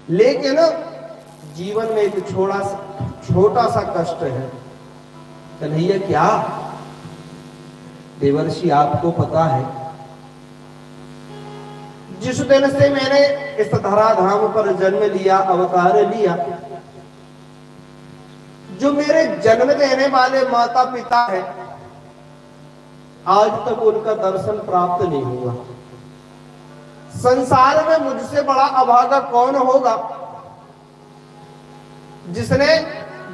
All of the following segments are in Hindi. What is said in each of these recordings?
लेकिन जीवन में एक छोटा सा कष्ट है। कन्हैया क्या? देवर्षि आपको पता है, जिस दिन से मैंने इस धराधाम पर जन्म लिया, अवतार लिया, जो मेरे जन्म देने वाले माता पिता हैं, आज तक उनका दर्शन प्राप्त नहीं हुआ। संसार में मुझसे बड़ा अभागा कौन होगा, जिसने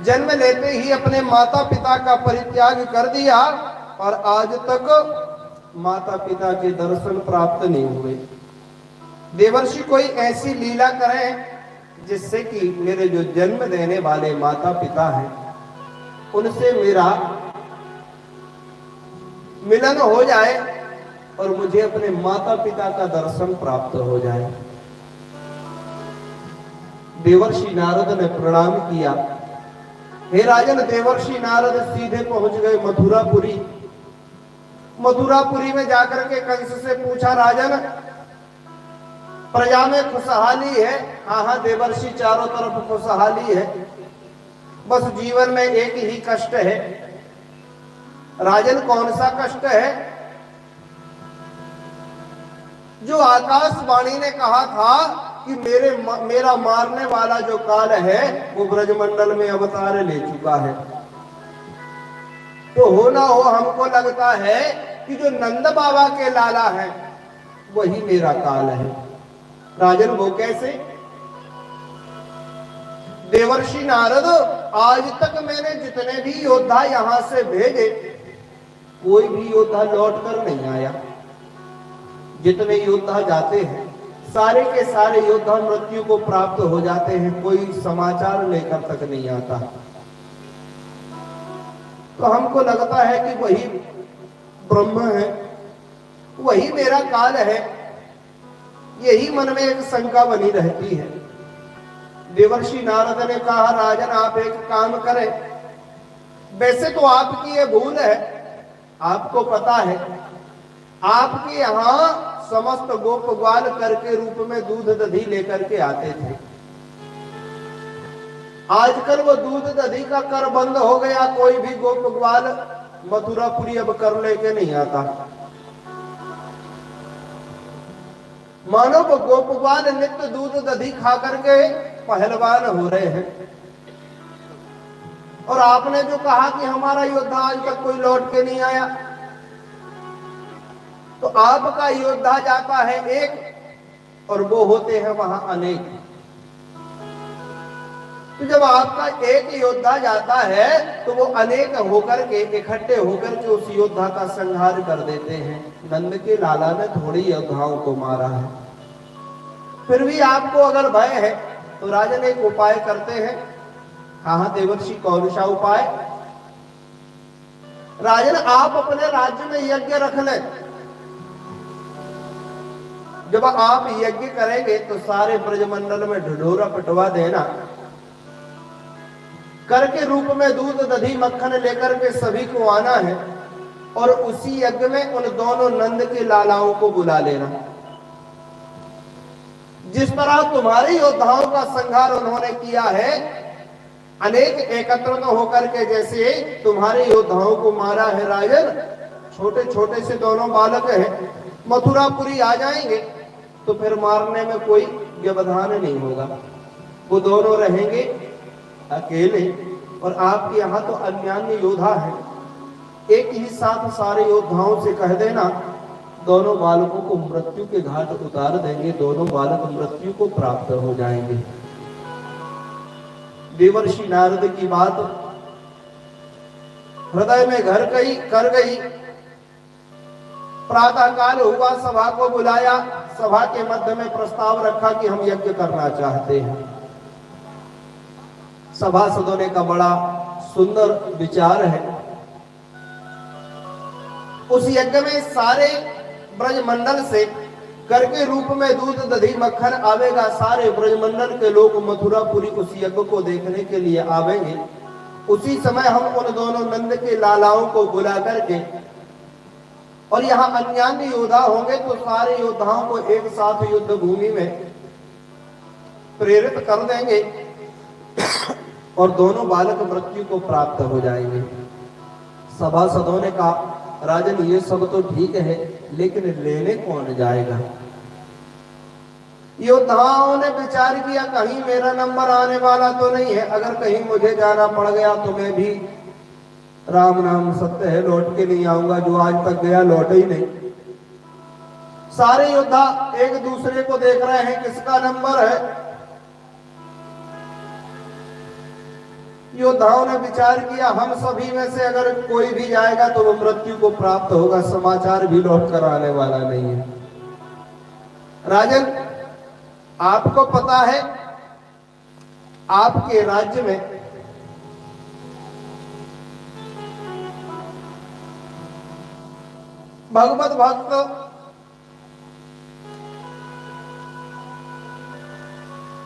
जन्म लेते ही अपने माता पिता का परित्याग कर दिया और आज तक माता पिता के दर्शन प्राप्त नहीं हुए। देवर्षि कोई ऐसी लीला करें जिससे कि मेरे जो जन्म देने वाले माता पिता हैं उनसे मेरा मिलन हो जाए और मुझे अपने माता पिता का दर्शन प्राप्त हो जाए। देवर्षि नारद ने प्रणाम किया। हे राजन, देवर्षि नारद सीधे पहुंच गए मथुरापुरी। मथुरापुरी में जाकर के कंस से पूछा, राजन प्रजा में खुशहाली है? हाँ हाँ देवर्षि, चारों तरफ खुशहाली है, बस जीवन में एक ही कष्ट है। राजन कौन सा कष्ट है? जो आकाशवाणी ने कहा था कि मेरा मारने वाला जो काल है वो ब्रजमंडल में अवतार ले चुका है। तो हो ना हो, हमको लगता है कि जो नंद बाबा के लाला है वही मेरा काल है। राजन वो कैसे? देवर्षि नारद, आज तक मैंने जितने भी योद्धा यहां से भेजे, कोई भी योद्धा लौट कर नहीं आया। जितने योद्धा जाते हैं सारे के सारे योद्धा मृत्यु को प्राप्त हो जाते हैं, कोई समाचार लेकर तक नहीं आता। तो हमको लगता है कि वही ब्रह्म है, वही मेरा काल है। यही मन में एक शंका बनी रहती है। देवर्षि नारद ने कहा, राजन आप एक काम करें, वैसे तो आपकी ये भूल है, आपको पता है आपके यहां समस्त गोप ग्वाल कर के रूप में दूध दधी लेकर के आते थे। आजकल वो दूध दधी का कर बंद हो गया, कोई भी गोप ग्वाल मथुरापुरी अब कर लेके नहीं आता। मानो वो गोप ग्वाल नित्य दूध दधी खा करके पहलवान हो रहे हैं। और आपने जो कहा कि हमारा योद्धा आज तक कोई लौट के नहीं आया, तो आपका योद्धा जाता है एक और वो होते हैं वहां अनेक। तो जब आपका एक योद्धा जाता है तो वो अनेक होकर के, इकट्ठे होकर के उस योद्धा का संहार कर देते हैं। नंद के लाला ने थोड़ी योद्धाओं को मारा है, फिर भी आपको अगर भय है तो राजन एक उपाय करते हैं। हाँ देवर्षि, कौन सा उपाय? राजन आप अपने राज्य में यज्ञ रख लें। जब आप यज्ञ करेंगे तो सारे ब्रजमंडल में ढिढोरा पिटवा देना, कर के रूप में दूध दधी मक्खन लेकर के सभी को आना है और उसी यज्ञ में उन दोनों नंद के लालाओं को बुला लेना। जिस तरह तुम्हारे योद्धाओं का संहार उन्होंने किया है, अनेक एकत्रित होकर के जैसे तुम्हारे योद्धाओं को मारा है राजन, छोटे छोटे से दोनों बालक हैं, मथुरापुरी आ जाएंगे तो फिर मारने में कोई व्यवधान नहीं होगा। वो दोनों रहेंगे अकेले और आपके यहाँ तो अन्य योद्धा है। एक ही साथ सारे योद्धाओं से कह देना, दोनों बालकों को मृत्यु के घाट उतार देंगे, दोनों बालक मृत्यु को प्राप्त हो जाएंगे। देवर्षि नारद की बात हृदय में घर गई कर गई। प्रातः काल हुआ, सभा को बुलाया, सभा के मध्य में प्रस्ताव रखा कि हम यज्ञ करना चाहते हैं। सभासदों ने का बड़ा सुंदर विचार है। उस यज्ञ में सारे ब्रजमंडल से कर के रूप में दूध दधी मक्खन आवेगा। सारे ब्रजमंडल के लोग मथुरापुरी उस यज्ञ को देखने के लिए आवेंगे। उसी समय हम उन दोनों नंद के लालाओं को बुला करके, और यहाँ अन्य योद्धा होंगे तो सारे योद्धाओं को एक साथ युद्ध भूमि में प्रेरित कर देंगे और दोनों बालक मृत्यु को प्राप्त हो जाएंगे। सभासदों ने कहा, राजन ये सब तो ठीक है, लेकिन लेने कौन जाएगा? योद्धाओं ने विचार किया, कहीं मेरा नंबर आने वाला तो नहीं है। अगर कहीं मुझे जाना पड़ गया तो मैं भी, राम नाम सत्य है, लौट के नहीं आऊंगा। जो आज तक गया लौटे ही नहीं। सारे योद्धा एक दूसरे को देख रहे हैं, किसका नंबर है। योद्धाओं ने विचार किया, हम सभी में से अगर कोई भी जाएगा तो वो मृत्यु को प्राप्त होगा, समाचार भी लौट कर आने वाला नहीं है। राजन, आपको पता है आपके राज्य में भगवत भक्त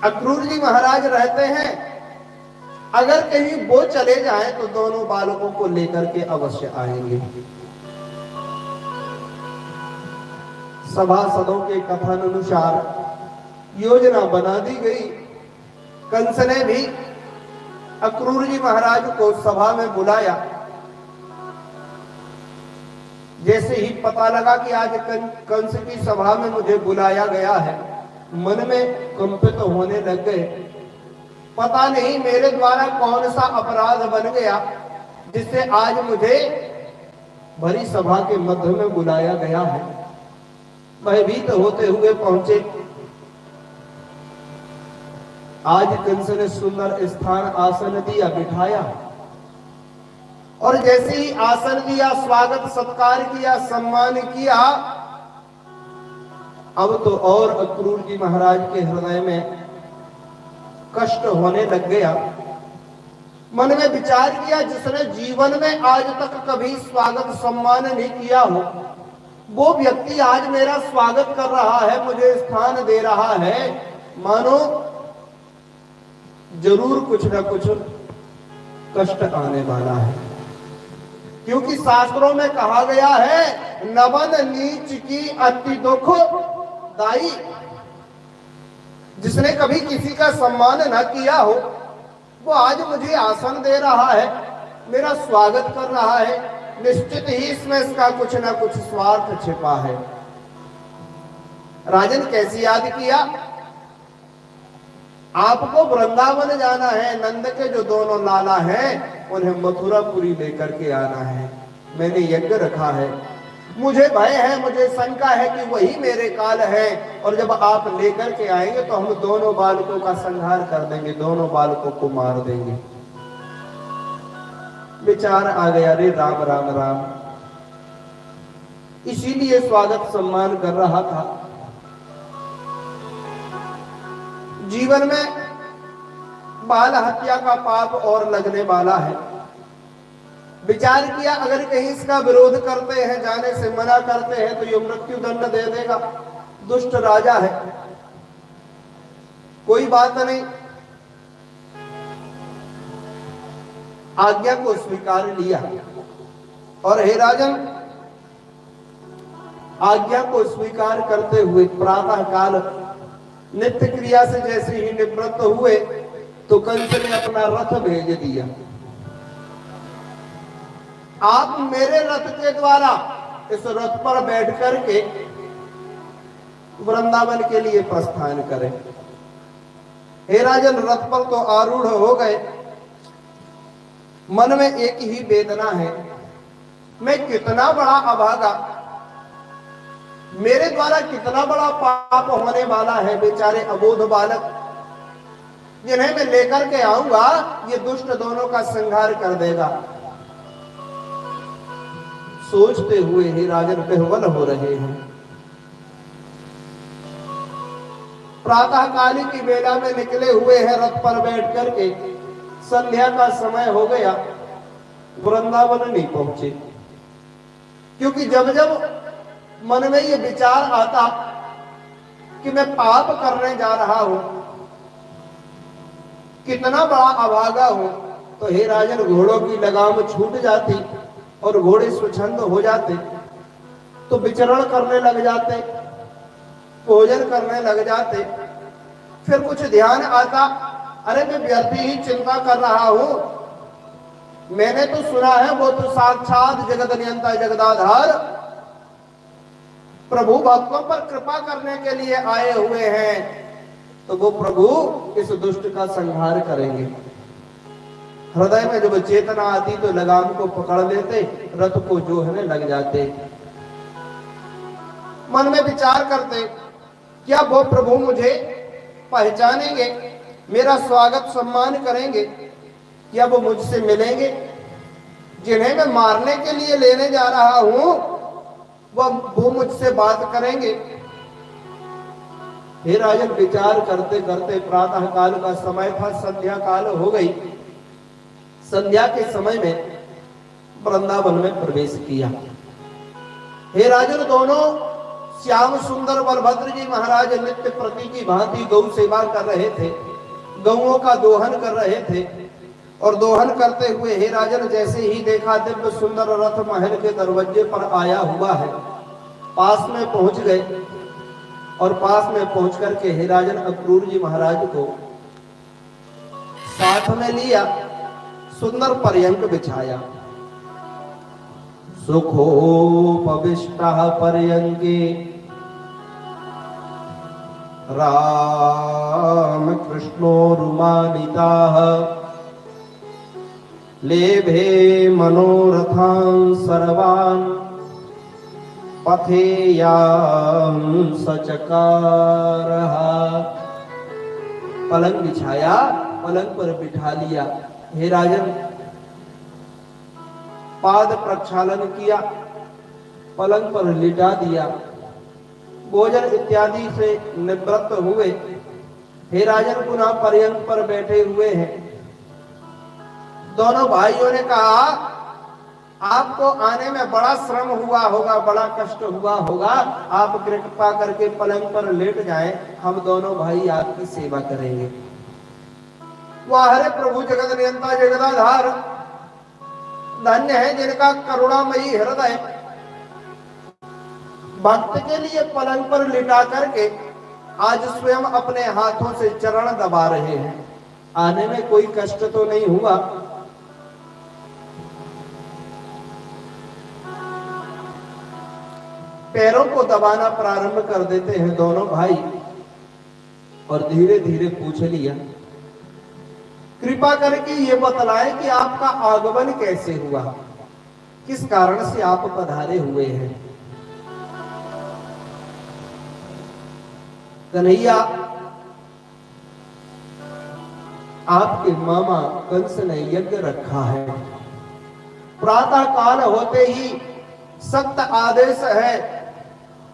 अक्रूर जी महाराज रहते हैं। अगर कहीं वो चले जाएं तो दोनों बालकों को लेकर के अवश्य आएंगे। सभासदों के कथन अनुसार योजना बना दी गई। कंस ने भी अक्रूर जी महाराज को सभा में बुलाया। जैसे ही पता लगा कि आज कंस की सभा में मुझे बुलाया गया है, मन में कंपित होने लग गए। पता नहीं मेरे द्वारा कौन सा अपराध बन गया जिससे आज मुझे भरी सभा के मध्य में बुलाया गया है। भयभीत होते हुए पहुंचे। आज कंस ने सुंदर स्थान आसन दिया, बिठाया, और जैसे ही आसन दिया, स्वागत सत्कार किया, सम्मान किया, अब तो और अक्रूर जी महाराज के हृदय में कष्ट होने लग गया। मन में विचार किया, जिसने जीवन में आज तक कभी स्वागत सम्मान नहीं किया हो, वो व्यक्ति आज मेरा स्वागत कर रहा है, मुझे स्थान दे रहा है, मानो जरूर कुछ ना कुछ कष्ट आने वाला है। क्योंकि शास्त्रों में कहा गया है, नवन नीच की अति दुख दाई। जिसने कभी किसी का सम्मान न किया हो, वो आज मुझे आसन दे रहा है, मेरा स्वागत कर रहा है। निश्चित ही इसमें इसका कुछ ना कुछ स्वार्थ छिपा है। राजन, कैसे याद किया? आपको वृंदावन जाना है, नंद के जो दोनों लाला हैं उन्हें मथुरापुरी लेकर के आना है। मैंने यज्ञ रखा है, मुझे भय है, मुझे शंका है कि वही मेरे काल है, और जब आप लेकर के आएंगे तो हम दोनों बालकों का संहार कर देंगे, दोनों बालकों को मार देंगे। विचार आ गया, रे राम राम राम। इसीलिए स्वागत सम्मान कर रहा था। जीवन में बाल हत्या का पाप और लगने वाला है। विचार किया, अगर कहीं इसका विरोध करते हैं, जाने से मना करते हैं, तो ये मृत्यु दंड दे देगा। दुष्ट राजा है, कोई बात नहीं, आज्ञा को स्वीकार लिया। और हे राजन, आज्ञा को स्वीकार करते हुए प्रातः काल नित्य क्रिया से जैसे ही निवृत्त हुए तो कंस ने अपना रथ भेज दिया। आप मेरे रथ के द्वारा इस रथ पर बैठ करके वृंदावन के लिए प्रस्थान करें। हे राजन, रथ पर तो आरूढ़ हो गए। मन में एक ही वेदना है, मैं कितना बड़ा अभागा, मेरे द्वारा कितना बड़ा पाप होने वाला है। बेचारे अबोध बालक जिन्हें मैं लेकर के आऊंगा, ये दुष्ट दोनों का संहार कर देगा। सोचते हुए ही राजन विह्वल हो रहे हैं। प्रातः काली की बेला में निकले हुए हैं रथ पर बैठ करके। संध्या का समय हो गया, वृंदावन नहीं पहुंचे। क्योंकि जब जब मन में ये विचार आता कि मैं पाप करने जा रहा हूं, कितना बड़ा अभागा हूं, तो हे राजन, घोड़ों की लगाम छूट जाती और घोड़े स्वच्छंद हो जाते, तो विचरण करने लग जाते, भोजन करने लग जाते, फिर कुछ ध्यान आता, अरे मैं व्यर्थ ही चिंता कर रहा हूं, मैंने तो सुना है वो तो साक्षात जगत नियंता जगदाधार प्रभु भक्तों पर कृपा करने के लिए आए हुए हैं, तो वो प्रभु इस दुष्ट का संहार करेंगे। हृदय में जब चेतना आती तो लगाम को पकड़ लेते, रथ को जोहने लग जाते। मन में विचार करते, क्या वो प्रभु मुझे पहचानेंगे, मेरा स्वागत सम्मान करेंगे, क्या वो मुझसे मिलेंगे? जिन्हें मैं मारने के लिए लेने जा रहा हूं वो मुझसे बात करेंगे? हे राजन, विचार करते करते प्रातः काल का समय था, संध्या काल हो गई। संध्या के समय में वृंदावन में प्रवेश किया। हे राजन, दोनों श्याम सुंदर बलभद्र जी महाराज नित्य प्रति की भांति गौ सेवा कर रहे थे, गौओं का दोहन कर रहे थे। और दोहन करते हुए हे राजन जैसे ही देखा दिव्य सुंदर रथ महल के दरवाजे पर आया हुआ है, पास में पहुंच गए। और पास में पहुंच करके हे राजन अक्रूर जी महाराज को साथ में लिया, सुंदर पर्यंक बिछाया। सुखोपविष्टः पर्यंके राम कृष्णोरुमानिताः लेभे मनोरथान् सर्वान् पथेयां सचकारः। पलंग बिछाया, पलंग पर बिठा लिया। हे राजन, पाद प्रक्षालन किया, पलंग पर लिटा दिया, भोजन इत्यादि से निवृत्त हुए। हे राजन, पुनः पर्यंक पर बैठे हुए हैं। दोनों भाइयों ने कहा, आपको आने में बड़ा श्रम हुआ होगा, बड़ा कष्ट हुआ होगा, आप कृपा करके पलंग पर लेट जाएं, हम दोनों भाई आपकी सेवा करेंगे। वाह रे प्रभु जगत नियंता जगदाधार, धन्य है जिनका करुणामयी हृदय। भक्त के लिए पलंग पर लिटा करके आज स्वयं अपने हाथों से चरण दबा रहे हैं। आने में कोई कष्ट तो नहीं हुआ। पैरों को दबाना प्रारंभ कर देते हैं दोनों भाई और धीरे धीरे पूछ लिया, कृपा करके ये बतलाएं कि आपका आगमन कैसे हुआ, किस कारण से आप पधारे हुए हैं। कन्हैया, आपके मामा कंस ने यज्ञ रखा है। प्रातः काल होते ही सख्त आदेश है,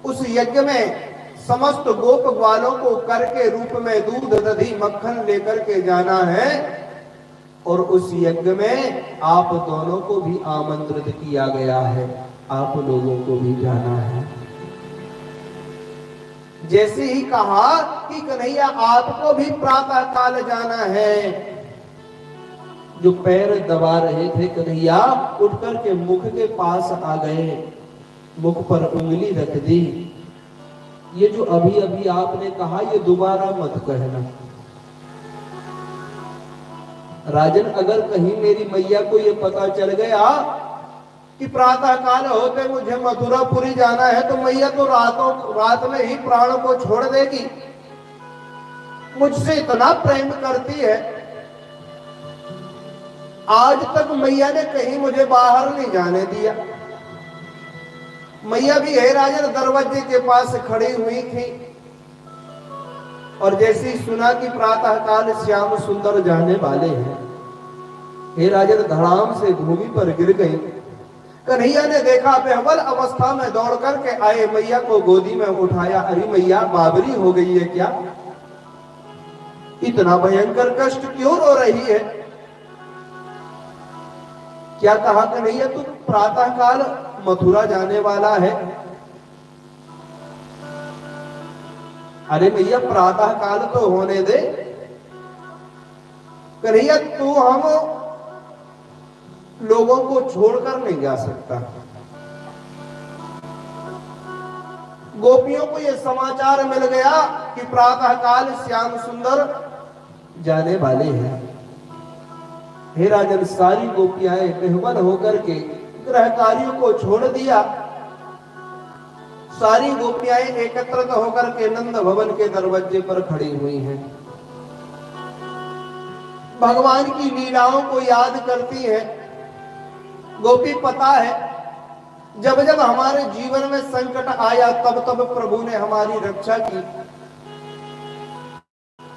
उस यज्ञ में समस्त गोप ग्वालों को कर के रूप में दूध दधी मक्खन लेकर के जाना है और उस यज्ञ में आप दोनों को भी आमंत्रित किया गया है, आप लोगों को भी जाना है। जैसे ही कहा कि कन्हैया आपको भी प्रातः काल जाना है, जो पैर दबा रहे थे कन्हैया उठ करके मुख के पास आ गए, मुख पर उंगली रख दी। ये जो अभी अभी आपने कहा ये दोबारा मत कहना। राजन, अगर कहीं मेरी मैया को ये पता चल गया कि प्रातः काल होते मुझे मथुरापुरी जाना है, तो मैया तो रात में ही प्राण को छोड़ देगी। मुझसे इतना प्रेम करती है, आज तक मैया ने कहीं मुझे बाहर नहीं जाने दिया। मैया भी हे राजन दरवाजे के पास खड़ी हुई थी और जैसे ही सुना कि प्रातः काल श्याम सुंदर जाने वाले हैं, हे राजन धड़ाम से भूमि पर गिर गई। कन्हैया ने देखा, बेहबल अवस्था में दौड़ करके आए, मैया को गोदी में उठाया। अरे मैया, बाबरी हो गई है क्या? इतना भयंकर कष्ट क्यों रो रही है? क्या कहा कन्हैया, तू प्रातः काल मथुरा जाने वाला है? अरे भैया, प्रातः काल तो होने दे। कन्हैया, तू हम लोगों को छोड़कर नहीं जा सकता। गोपियों को यह समाचार मिल गया कि प्रातः काल श्याम सुंदर जाने वाले हैं। हे राजन, सारी गोपियां बेहवन होकर के ग्रह कार्यों को छोड़ दिया। सारी गोपियां एकत्रित होकर के नंद भवन के दरवाजे पर खड़ी हुई हैं। भगवान की लीलाओं को याद करती हैं। गोपी पता है, जब जब हमारे जीवन में संकट आया तब तब प्रभु ने हमारी रक्षा की,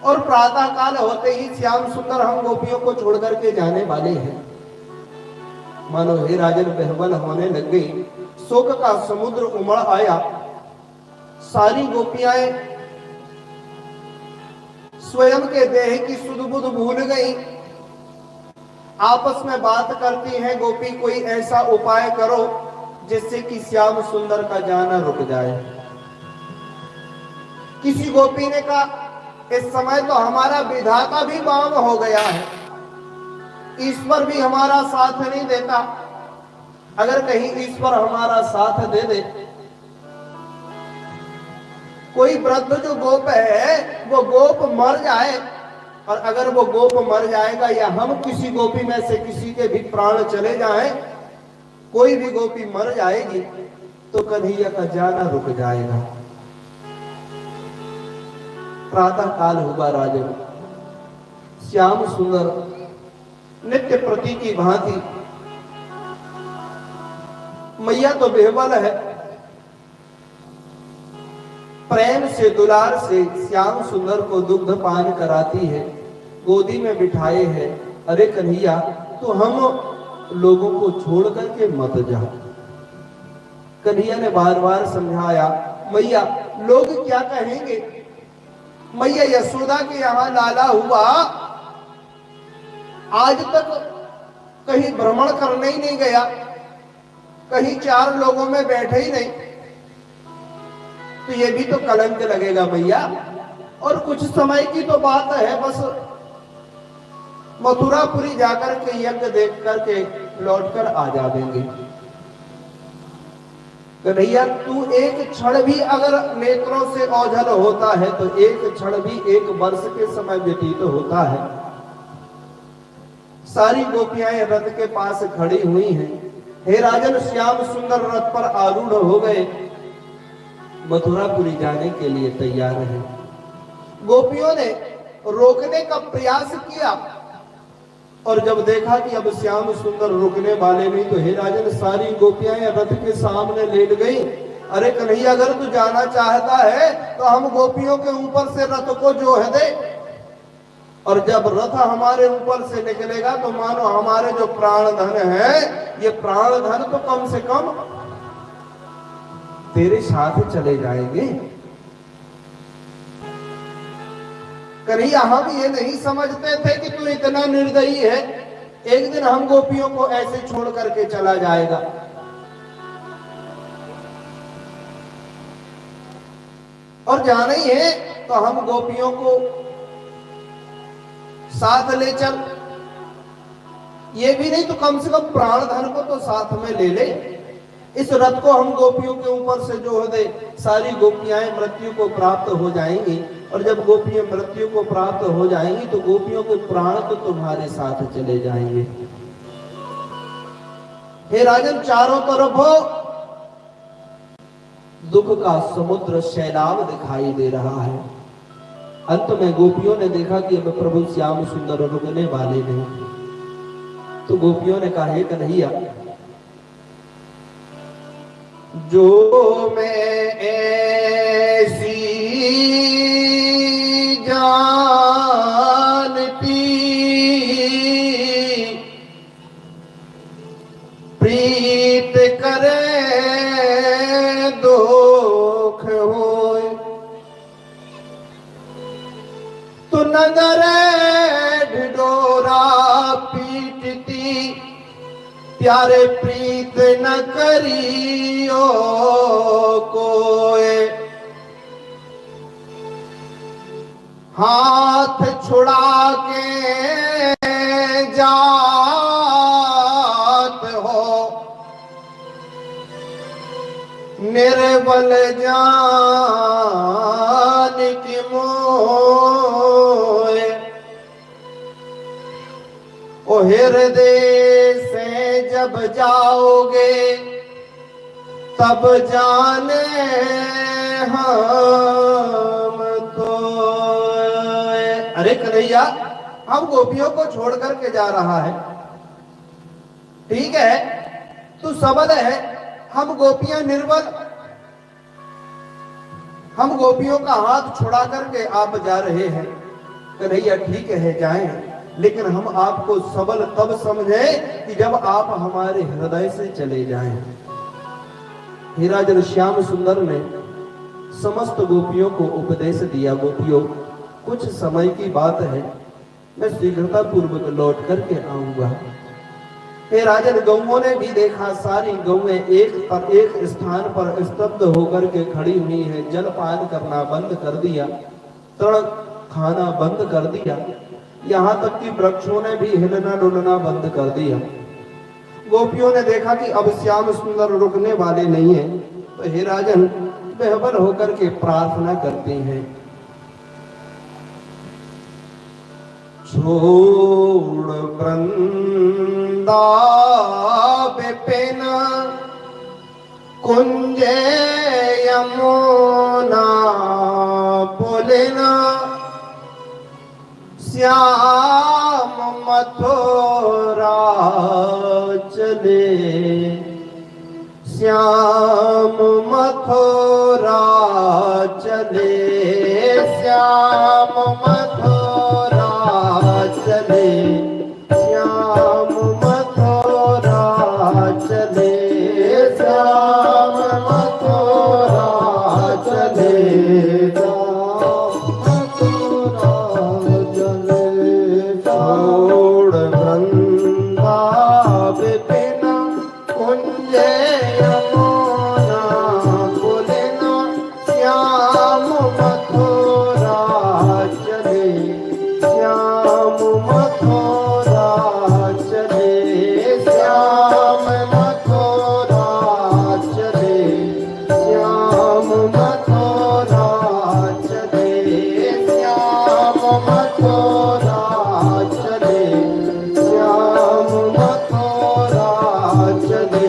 और प्रातः काल होते ही श्याम सुंदर हम गोपियों को छोड़ करके जाने वाले हैं। मानो हे राजन बेहवन होने लग गई, शोक का समुद्र उमड़ आया। सारी गोपियां स्वयं के देह की सुध बुध भूल गई। आपस में बात करती हैं, गोपी कोई ऐसा उपाय करो जिससे कि श्याम सुंदर का जाना रुक जाए। किसी गोपी ने कहा, इस समय तो हमारा विधाता भी बाम हो गया है, ईश्वर भी हमारा साथ नहीं देता। अगर कहीं ईश्वर हमारा साथ दे दे, कोई वृद्ध जो गोप है वो गोप मर जाए, और अगर वो गोप मर जाएगा या हम किसी गोपी में से किसी के भी प्राण चले जाएं, कोई भी गोपी मर जाएगी तो कन्हैया का जाना रुक जाएगा। प्रातः काल हुआ राजन, श्याम सुंदर नित्य प्रति की भांति, मैया तो बेहवल है, प्रेम से दुलार से श्याम सुंदर को दुग्ध पान कराती है, गोदी में बिठाए है। अरे कन्हैया, तो हम लोगों को छोड़ करके मत जा। कन्हैया ने बार बार समझाया, मैया लोग क्या कहेंगे। मैया यशोदा के यहाँ लाला हुआ, आज तक कहीं भ्रमण करने ही नहीं गया, कहीं चार लोगों में बैठे ही नहीं, तो ये भी तो कलंक लगेगा भैया। और कुछ समय की तो बात है, बस मथुरापुरी जाकर के यज्ञ देख करके लौटकर आ जाएंगे। कन्हैया, तू एक क्षण भी अगर नेत्रों से ओझल होता है तो एक क्षण भी एक वर्ष के समय व्यतीत होता है। सारी गोपियां रथ के पास खड़ी हुई हैं। हे राजन, श्याम सुंदर रथ पर आरूढ़ हो गए, मथुरापुरी जाने के लिए तैयार है। गोपियों ने रोकने का प्रयास किया, और जब देखा कि अब श्याम सुंदर रुकने वाले नहीं, तो हे राजन सारी गोपियां रथ के सामने लेट गई। अरे कन्हैया, अगर तू जाना चाहता है तो हम गोपियों के ऊपर से रथ को जोह दे, और जब रथ हमारे ऊपर से निकलेगा तो मानो हमारे जो प्राण धन है, ये प्राण धन तो कम से कम तेरे साथ चले जाएंगे। कन्हैया, हम ये नहीं समझते थे कि तू इतना निर्दयी है, एक दिन हम गोपियों को ऐसे छोड़ करके चला जाएगा। और जाना ही है तो हम गोपियों को साथ ले चल, ये भी नहीं तो कम से कम प्राण धन को तो साथ में ले ले। इस रथ को हम गोपियों के ऊपर से जो दे, सारी गोपियां मृत्यु को प्राप्त हो जाएंगी, और जब गोपियां मृत्यु को प्राप्त हो जाएंगी तो गोपियों के प्राण तो तुम्हारे साथ चले जाएंगे। हे राजन, चारों तरफ दुख का समुद्र सैलाब दिखाई दे रहा है। अंत में गोपियों ने देखा कि अब प्रभु श्याम सुंदर रुकने वाले नहीं, तो गोपियों ने कहा, हे कन्हैया, जो मैं ऐसी जानती प्रीत करे दुख होए, तो नगर ढिढोरा पीटती, प्यारे प्रीत न करियो कोय, हाथ छुड़ा के जात हो, निर्वंश केवल जान की मोए, ओ हृदय से जब जाओगे तब जाने हम तो। अरे कन्हैया, हम गोपियों को छोड़ करके जा रहा है, ठीक है, तू सबल है, हम गोपियां निर्बल, हम गोपियों का हाथ छुड़ा करके आप जा रहे हैं। कन्हैया ठीक है जाएं, लेकिन हम आपको सबल तब समझे कि जब आप हमारे हृदय से चले जाएं। हीराजन श्याम सुंदर ने समस्त गोपियों को उपदेश दिया, गोपियों कुछ समय की बात है, मैं शीघ्रता पूर्वक लौट करके आऊंगा। हे राजन, गौओं ने भी देखा, सारी गौएं एक स्थान पर स्तब्ध होकर के खड़ी हुई हैं, जलपान करना बंद कर दिया, तृण खाना बंद कर दिया, यहाँ तक कि वृक्षों ने भी हिलना डुलना बंद कर दिया। गोपियों ने देखा कि अब श्याम सुंदर रुकने वाले नहीं हैं, तो हे राजन बेहबर होकर के प्रार्थना करते हैं, छोड़ वृंदा विपिन कुंज यमुना पुलिना, श्याम मथुरा चले, श्याम मथुरा चले, श्याम मथुरा चले, श्याम मथुरा चले, श्याम मथुरा चले, छोड़ वृंदा विपिन कुंज यमुना पुलिना, श्याम मथुरा चले, श्याम मथुरा चले, श्याम मथुरा चले, श्याम मथुरा चले, श्याम मथुरा चले, श्याम मथुरा चले।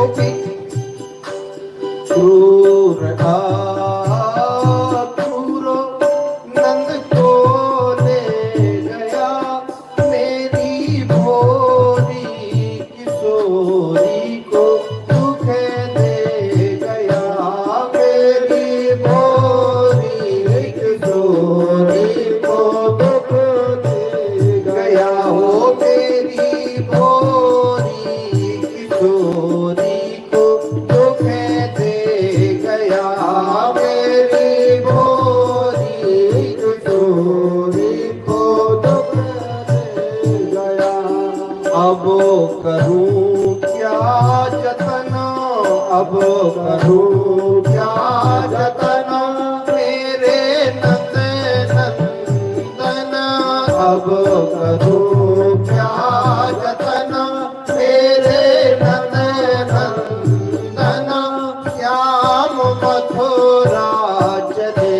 गोपी क्रूर क्रूरो नंद को ले गया, मेरी भोरी किशोरी को दुख दे गया, मेरी भोरी किशोरी को दुख दे गया, हो मेरी भोरी किशोरी को दुख दे गया, मेरी भोरी किशोरी को दुख दे गया। अब करूं क्या जतन, अब करूं क्या जतन, मेरे नंद नंदन, अब करूं क्या जतन, मेरे नंद नंदन, श्याम मथुरा चले,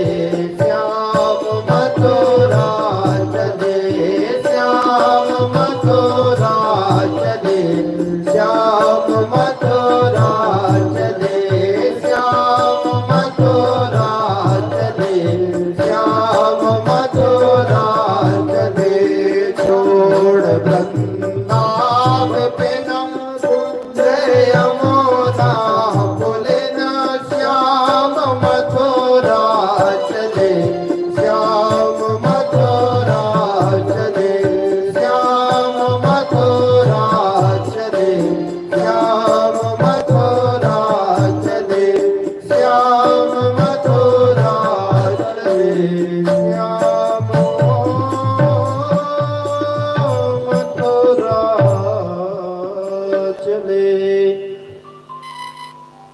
श्याम मथुरा चले, श्याम मथुरा चले, श्याम मथुरा चले, श्याम मथुरा चले, श्याम मथुरा चले, छोड़ वृंदावन कुंज यमुना पुलिन, श्याम मथुरा चले, श्याम मथुरा चले, श्याम मथुरा चले, श्याम मथुरा चले, श्याम मथुरा चले, श्याम मथुरा चले।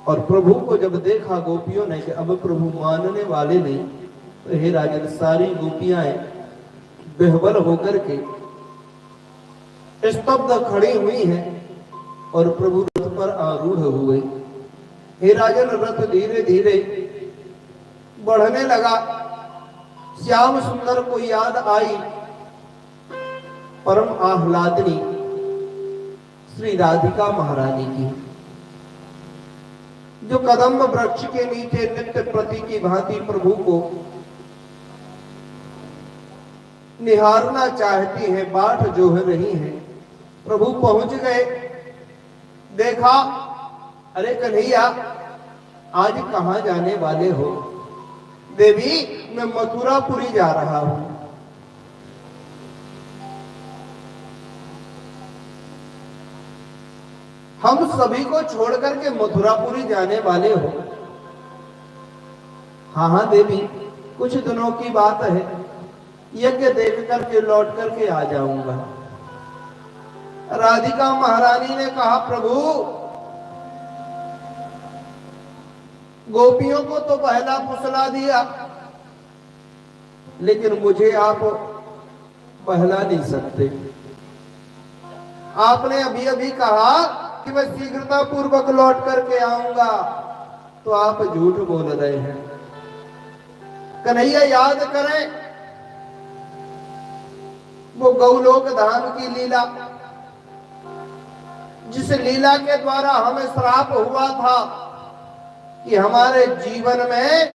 और प्रभु को जब देखा गोपियों ने कि अब प्रभु मानने वाले नहीं, तो हे राजन सारी गोपियां बेहबल होकर के स्तब्ध खड़ी हुई हैं और प्रभु रथ पर आरूढ़ हुए। हे राजन रथ धीरे धीरे बढ़ने लगा। श्याम सुंदर को याद आई परम आह्लादनी श्री राधिका महारानी की, जो कदम्ब वृक्ष के नीचे नित्य प्रति की भांति प्रभु को निहारना चाहती है, बाट जोह रही है। प्रभु पहुंच गए, देखा, अरे कन्हैया आज कहां जाने वाले हो? देवी मैं मथुरापुरी जा रहा हूं। हम सभी को छोड़ करके मथुरापुरी जाने वाले हो? हाँ हाँ देवी, कुछ दिनों की बात है, यज्ञ देख करके लौट करके आ जाऊंगा। राधिका महारानी ने कहा प्रभु गोपियों को तो पहला फुसला दिया, लेकिन मुझे आप पहला नहीं सकते। आपने अभी अभी कहा कि मैं शीघ्रता पूर्वक लौट करके आऊंगा, तो आप झूठ बोल रहे हैं। कन्हैया याद करें वो गौलोक धाम की लीला, जिस लीला के द्वारा हमें श्राप हुआ था कि हमारे जीवन में